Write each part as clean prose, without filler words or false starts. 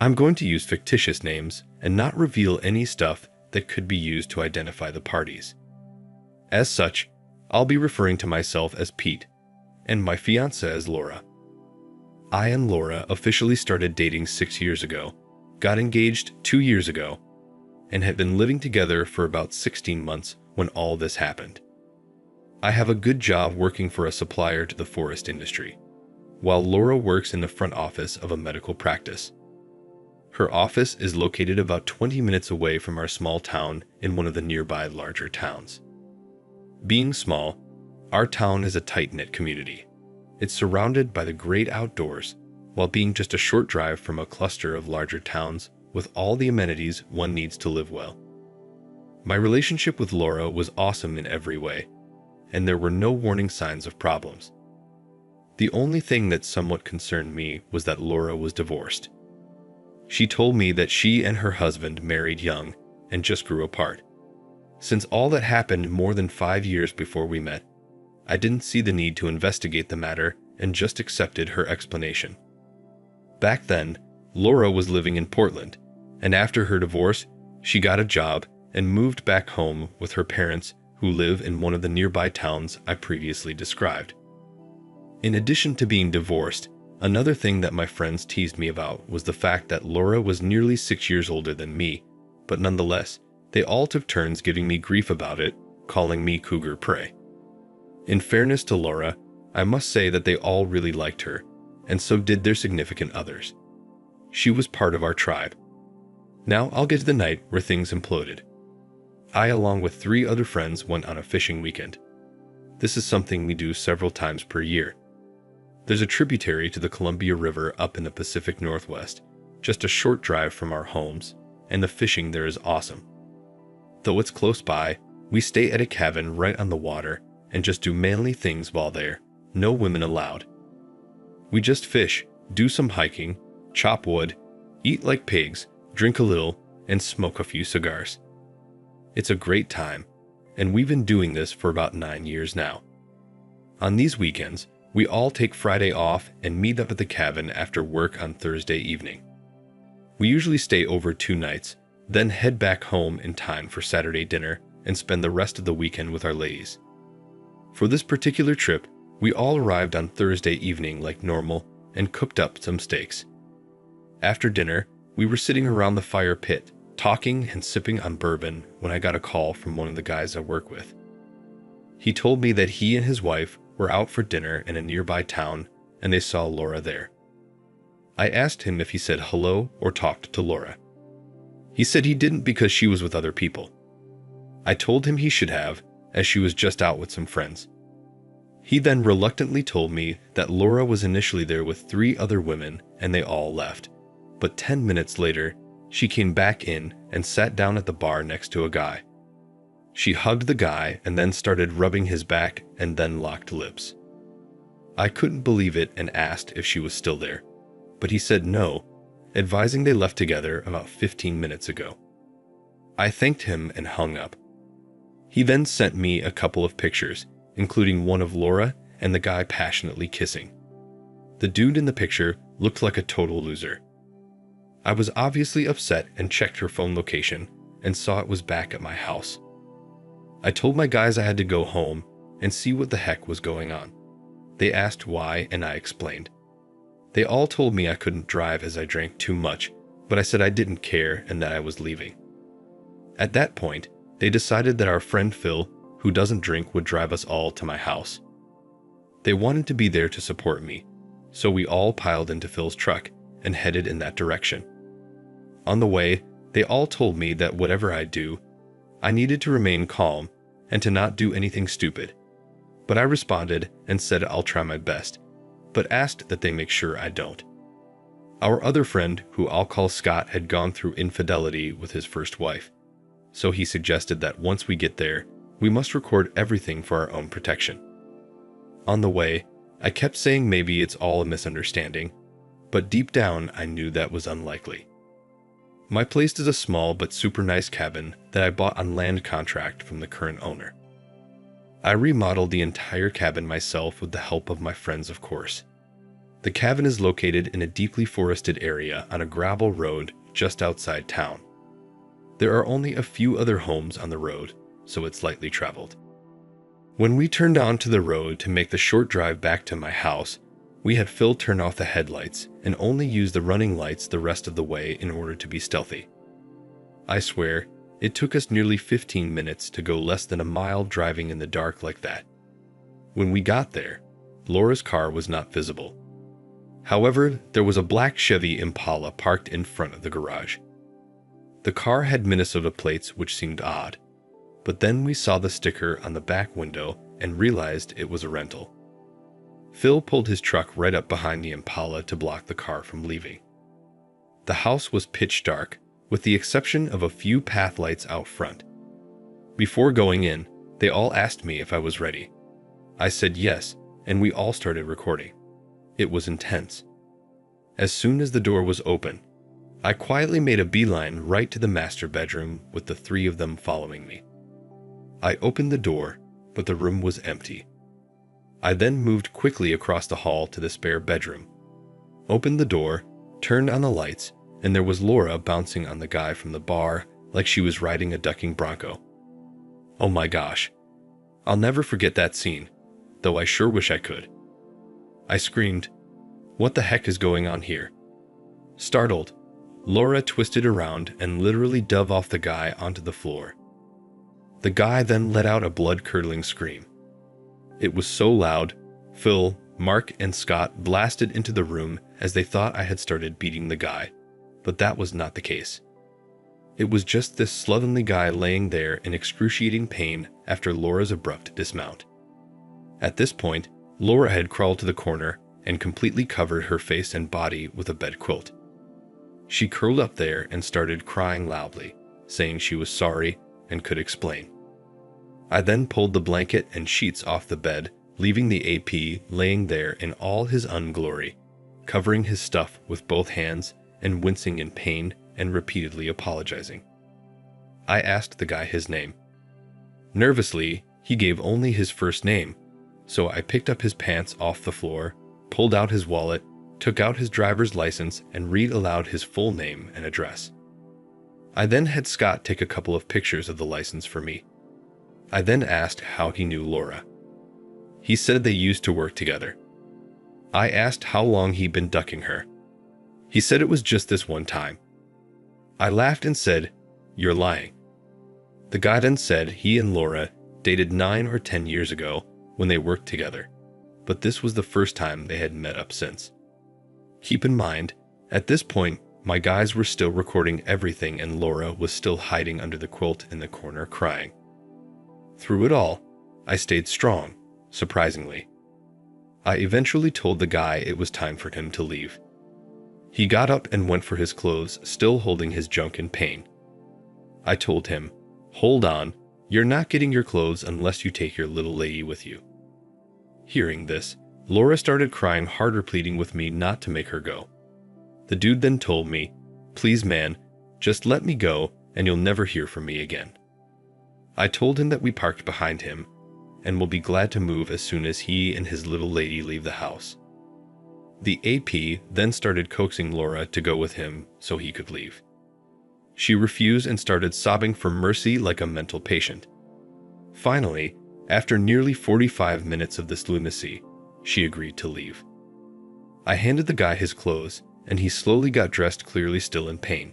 I'm going to use fictitious names and not reveal any stuff that could be used to identify the parties. As such, I'll be referring to myself as Pete and my fiancée as Laura. I and Laura officially started dating 6 years ago, got engaged 2 years ago, and had been living together for about 16 months when all this happened. I have a good job working for a supplier to the forest industry, while Laura works in the front office of a medical practice. Her office is located about 20 minutes away from our small town in one of the nearby larger towns. Being small, our town is a tight-knit community. It's surrounded by the great outdoors, while being just a short drive from a cluster of larger towns with all the amenities one needs to live well. My relationship with Laura was awesome in every way, and there were no warning signs of problems. The only thing that somewhat concerned me was that Laura was divorced. She told me that she and her husband married young and just grew apart. Since all that happened more than 5 years before we met, I didn't see the need to investigate the matter and just accepted her explanation. Back then, Laura was living in Portland, and after her divorce, she got a job and moved back home with her parents who live in one of the nearby towns I previously described. In addition to being divorced, another thing that my friends teased me about was the fact that Laura was nearly 6 years older than me, but nonetheless, they all took turns giving me grief about it, calling me cougar prey. In fairness to Laura, I must say that they all really liked her, and so did their significant others. She was part of our tribe. Now I'll get to the night where things imploded. I, along with 3 other friends, went on a fishing weekend. This is something we do several times per year. There's a tributary to the Columbia River up in the Pacific Northwest, just a short drive from our homes, and the fishing there is awesome. Though it's close by, we stay at a cabin right on the water and just do manly things while there, no women allowed. We just fish, do some hiking, chop wood, eat like pigs, drink a little, and smoke a few cigars. It's a great time, and we've been doing this for about 9 years now. On these weekends, we all take Friday off and meet up at the cabin after work on Thursday evening. We usually stay over 2 nights, then head back home in time for Saturday dinner and spend the rest of the weekend with our ladies. For this particular trip, we all arrived on Thursday evening like normal and cooked up some steaks. After dinner, we were sitting around the fire pit, talking and sipping on bourbon when I got a call from one of the guys I work with. He told me that he and his wife were out for dinner in a nearby town and they saw Laura there. I asked him if he said hello or talked to Laura. He said he didn't because she was with other people. I told him he should have, as she was just out with some friends. He then reluctantly told me that Laura was initially there with 3 other women and they all left, but 10 minutes later, she came back in and sat down at the bar next to a guy. She hugged the guy and then started rubbing his back and then locked lips. I couldn't believe it and asked if she was still there, but he said no, advising they left together about 15 minutes ago. I thanked him and hung up. He then sent me a couple of pictures, including one of Laura and the guy passionately kissing. The dude in the picture looked like a total loser. I was obviously upset and checked her phone location and saw it was back at my house. I told my guys I had to go home and see what the heck was going on. They asked why and I explained. They all told me I couldn't drive as I drank too much, but I said I didn't care and that I was leaving. At that point, they decided that our friend Phil, who doesn't drink, would drive us all to my house. They wanted to be there to support me, so we all piled into Phil's truck and headed in that direction. On the way, they all told me that whatever I do, I needed to remain calm and to not do anything stupid. But I responded and said I'll try my best, but asked that they make sure I don't. Our other friend, who I'll call Scott, had gone through infidelity with his first wife, so he suggested that once we get there, we must record everything for our own protection. On the way, I kept saying maybe it's all a misunderstanding, but deep down I knew that was unlikely. My place is a small but super nice cabin that I bought on land contract from the current owner. I remodeled the entire cabin myself with the help of my friends, of course. The cabin is located in a deeply forested area on a gravel road just outside town. There are only a few other homes on the road, so it's lightly traveled. When we turned onto the road to make the short drive back to my house, we had Phil turn off the headlights and only use the running lights the rest of the way in order to be stealthy. I swear, it took us nearly 15 minutes to go less than a mile driving in the dark like that. When we got there, Laura's car was not visible. However, there was a black Chevy Impala parked in front of the garage. The car had Minnesota plates, which seemed odd, but then we saw the sticker on the back window and realized it was a rental. Phil pulled his truck right up behind the Impala to block the car from leaving. The house was pitch dark, with the exception of a few path lights out front. Before going in, they all asked me if I was ready. I said yes, and we all started recording. It was intense. As soon as the door was open, I quietly made a beeline right to the master bedroom with the three of them following me. I opened the door, but the room was empty. I then moved quickly across the hall to the spare bedroom, opened the door, turned on the lights, and there was Laura bouncing on the guy from the bar like she was riding a ducking bronco. Oh my gosh. I'll never forget that scene, though I sure wish I could. I screamed, "What the heck is going on here?" Startled, Laura twisted around and literally dove off the guy onto the floor. The guy then let out a blood-curdling scream. It was so loud, Phil, Mark, and Scott blasted into the room as they thought I had started beating the guy, but that was not the case. It was just this slovenly guy laying there in excruciating pain after Laura's abrupt dismount. At this point, Laura had crawled to the corner and completely covered her face and body with a bed quilt. She curled up there and started crying loudly, saying she was sorry and could explain. I then pulled the blanket and sheets off the bed, leaving the AP laying there in all his unglory, covering his stuff with both hands and wincing in pain and repeatedly apologizing. I asked the guy his name. Nervously, he gave only his first name, so I picked up his pants off the floor, pulled out his wallet, took out his driver's license, and read aloud his full name and address. I then had Scott take a couple of pictures of the license for me. I then asked how he knew Laura. He said they used to work together. I asked how long he'd been ducking her. He said it was just this one time. I laughed and said, "You're lying." The guy then said he and Laura dated 9 or 10 years ago when they worked together, but this was the first time they had met up since. Keep in mind, at this point, my guys were still recording everything and Laura was still hiding under the quilt in the corner crying. Through it all, I stayed strong, surprisingly. I eventually told the guy it was time for him to leave. He got up and went for his clothes, still holding his junk in pain. I told him, "Hold on, you're not getting your clothes unless you take your little lady with you." Hearing this, Laura started crying harder, pleading with me not to make her go. The dude then told me, "Please man, just let me go and you'll never hear from me again." I told him that we parked behind him and will be glad to move as soon as he and his little lady leave the house. The AP then started coaxing Laura to go with him so he could leave. She refused and started sobbing for mercy like a mental patient. Finally, after nearly 45 minutes of this lunacy, she agreed to leave. I handed the guy his clothes, and he slowly got dressed, clearly still in pain.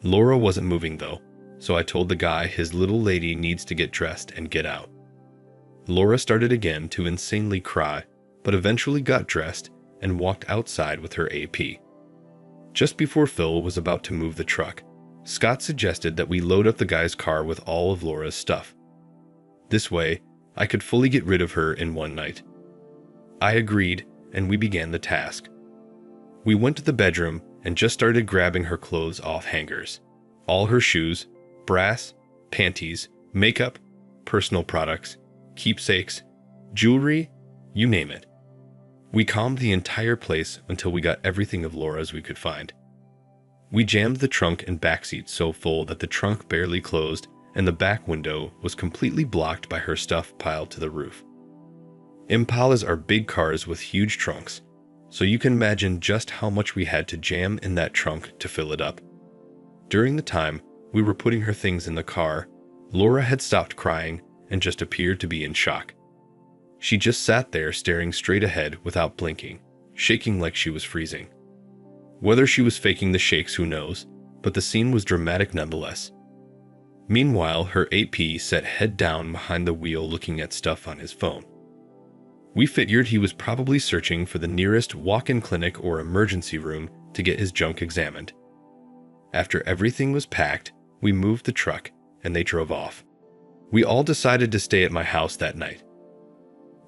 Laura wasn't moving though, so I told the guy his little lady needs to get dressed and get out. Laura started again to insanely cry, but eventually got dressed and walked outside with her AP. Just before Phil was about to move the truck, Scott suggested that we load up the guy's car with all of Laura's stuff. This way, I could fully get rid of her in one night. I agreed, and we began the task. We went to the bedroom and just started grabbing her clothes off hangers. All her shoes, brass, panties, makeup, personal products, keepsakes, jewelry, you name it. We combed the entire place until we got everything of Laura's we could find. We jammed the trunk and back seat so full that the trunk barely closed and the back window was completely blocked by her stuff piled to the roof. Impalas are big cars with huge trunks, so you can imagine just how much we had to jam in that trunk to fill it up. During the time we were putting her things in the car, Laura had stopped crying and just appeared to be in shock. She just sat there staring straight ahead without blinking, shaking like she was freezing. Whether she was faking the shakes, who knows, but the scene was dramatic nonetheless. Meanwhile, her AP sat head down behind the wheel looking at stuff on his phone. We figured he was probably searching for the nearest walk-in clinic or emergency room to get his junk examined. After everything was packed, we moved the truck and they drove off. We all decided to stay at my house that night.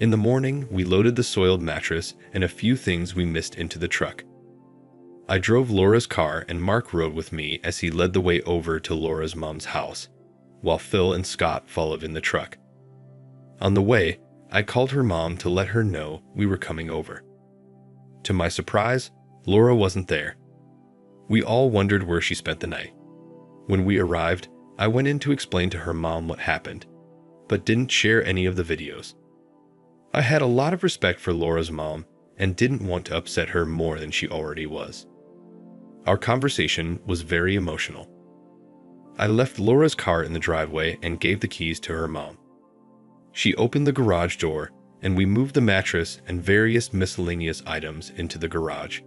In the morning, we loaded the soiled mattress and a few things we missed into the truck. I drove Laura's car and Mark rode with me as he led the way over to Laura's mom's house, while Phil and Scott followed in the truck. On the way, I called her mom to let her know we were coming over. To my surprise, Laura wasn't there. We all wondered where she spent the night. When we arrived, I went in to explain to her mom what happened, but didn't share any of the videos. I had a lot of respect for Laura's mom and didn't want to upset her more than she already was. Our conversation was very emotional. I left Laura's car in the driveway and gave the keys to her mom. She opened the garage door and we moved the mattress and various miscellaneous items into the garage.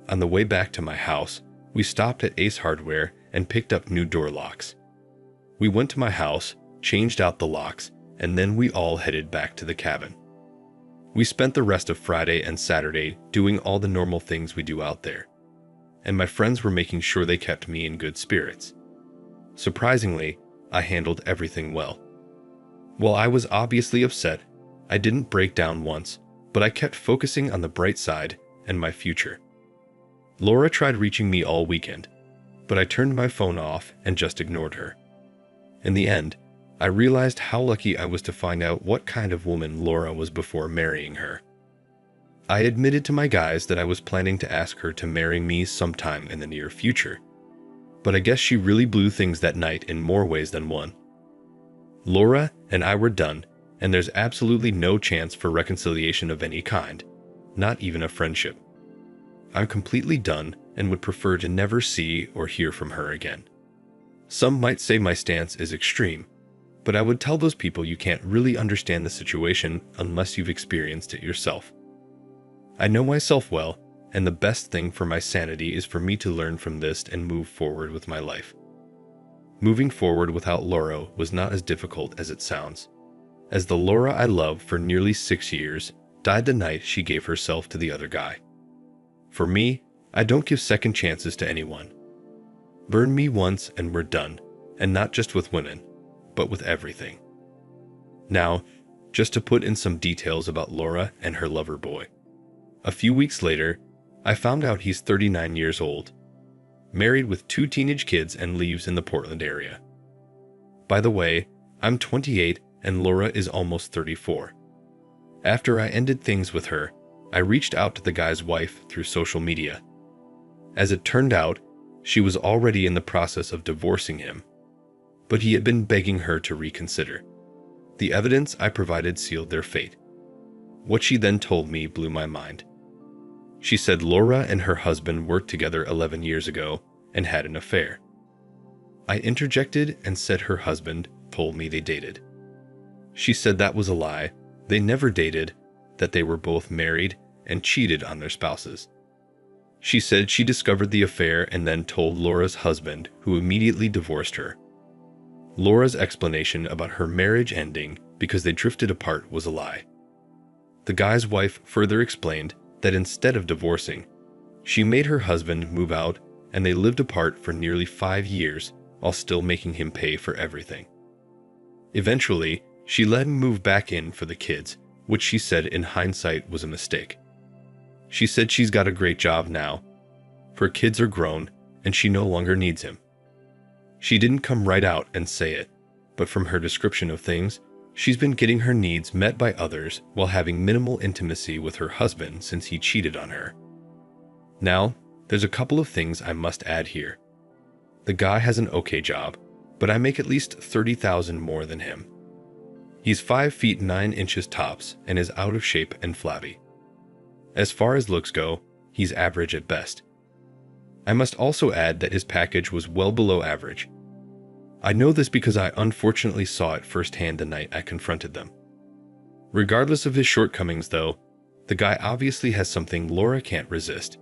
On the way back to my house, we stopped at Ace Hardware and picked up new door locks. We went to my house, changed out the locks, and then we all headed back to the cabin. We spent the rest of Friday and Saturday doing all the normal things we do out there, and my friends were making sure they kept me in good spirits. Surprisingly, I handled everything well. While I was obviously upset, I didn't break down once, but I kept focusing on the bright side and my future. Laura tried reaching me all weekend, but I turned my phone off and just ignored her. In the end, I realized how lucky I was to find out what kind of woman Laura was before marrying her. I admitted to my guys that I was planning to ask her to marry me sometime in the near future, but I guess she really blew things that night in more ways than one. Laura and I were done, and there's absolutely no chance for reconciliation of any kind, not even a friendship. I'm completely done and would prefer to never see or hear from her again. Some might say my stance is extreme, but I would tell those people you can't really understand the situation unless you've experienced it yourself. I know myself well, and the best thing for my sanity is for me to learn from this and move forward with my life. Moving forward without Laura was not as difficult as it sounds, as the Laura I loved for nearly 6 years died the night she gave herself to the other guy. For me, I don't give second chances to anyone. Burn me once and we're done, and not just with women, but with everything. Now, just to put in some details about Laura and her lover boy. A few weeks later, I found out he's 39 years old, married with 2 teenage kids and lives in the Portland area. By the way, I'm 28 and Laura is almost 34. After I ended things with her, I reached out to the guy's wife through social media. As it turned out, she was already in the process of divorcing him, but he had been begging her to reconsider. The evidence I provided sealed their fate. What she then told me blew my mind. She said Laura and her husband worked together 11 years ago and had an affair. I interjected and said her husband told me they dated. She said that was a lie, they never dated, that they were both married and cheated on their spouses. She said she discovered the affair and then told Laura's husband, who immediately divorced her. Laura's explanation about her marriage ending because they drifted apart was a lie. The guy's wife further explained that instead of divorcing, she made her husband move out and they lived apart for nearly 5 years while still making him pay for everything. Eventually, she let him move back in for the kids, which she said in hindsight was a mistake. She said she's got a great job now. Her kids are grown and she no longer needs him. She didn't come right out and say it, but from her description of things, she's been getting her needs met by others while having minimal intimacy with her husband since he cheated on her. Now, there's a couple of things I must add here. The guy has an okay job, but I make at least $30,000 more than him. He's 5 feet 9 inches tops and is out of shape and flabby. As far as looks go, he's average at best. I must also add that his package was well below average. I know this because I unfortunately saw it firsthand the night I confronted them. Regardless of his shortcomings, though, the guy obviously has something Laura can't resist.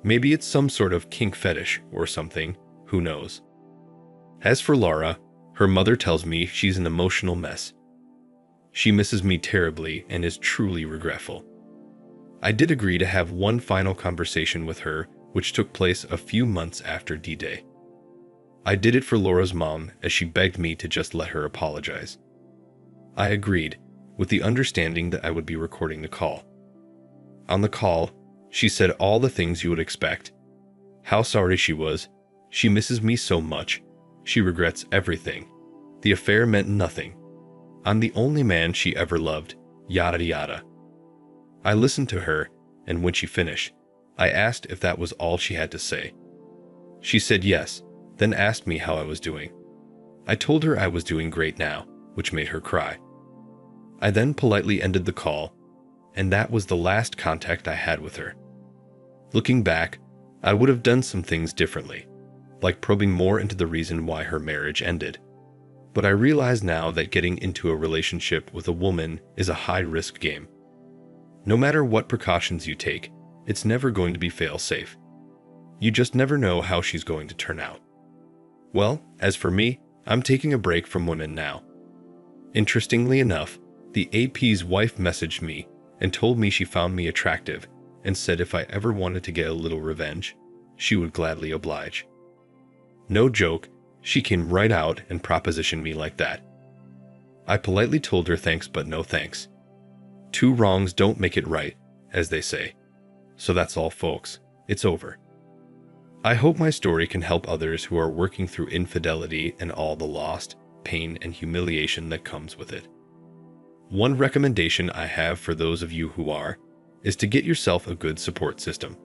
Maybe it's some sort of kink fetish or something, who knows. As for Laura, her mother tells me she's an emotional mess. She misses me terribly and is truly regretful. I did agree to have one final conversation with her, which took place a few months after D-Day. I did it for Laura's mom as she begged me to just let her apologize. I agreed, with the understanding that I would be recording the call. On the call, she said all the things you would expect. How sorry she was. She misses me so much. She regrets everything. The affair meant nothing. I'm the only man she ever loved, yada yada. I listened to her, and when she finished, I asked if that was all she had to say. She said yes, then asked me how I was doing. I told her I was doing great now, which made her cry. I then politely ended the call, and that was the last contact I had with her. Looking back, I would have done some things differently, like probing more into the reason why her marriage ended. But I realize now that getting into a relationship with a woman is a high-risk game. No matter what precautions you take, it's never going to be fail-safe. You just never know how she's going to turn out. Well, as for me, I'm taking a break from women now. Interestingly enough, the AP's wife messaged me and told me she found me attractive and said if I ever wanted to get a little revenge, she would gladly oblige. No joke, she came right out and propositioned me like that. I politely told her thanks but no thanks. Two wrongs don't make it right, as they say. So that's all, folks. It's over. I hope my story can help others who are working through infidelity and all the loss, pain, and humiliation that comes with it. One recommendation I have for those of you who are, is to get yourself a good support system.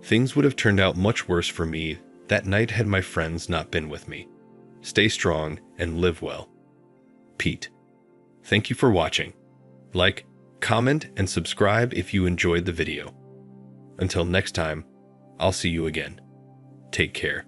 Things would have turned out much worse for me that night had my friends not been with me. Stay strong and live well. Pete. Thank you for watching. Like, comment, and subscribe if you enjoyed the video. Until next time, I'll see you again. Take care.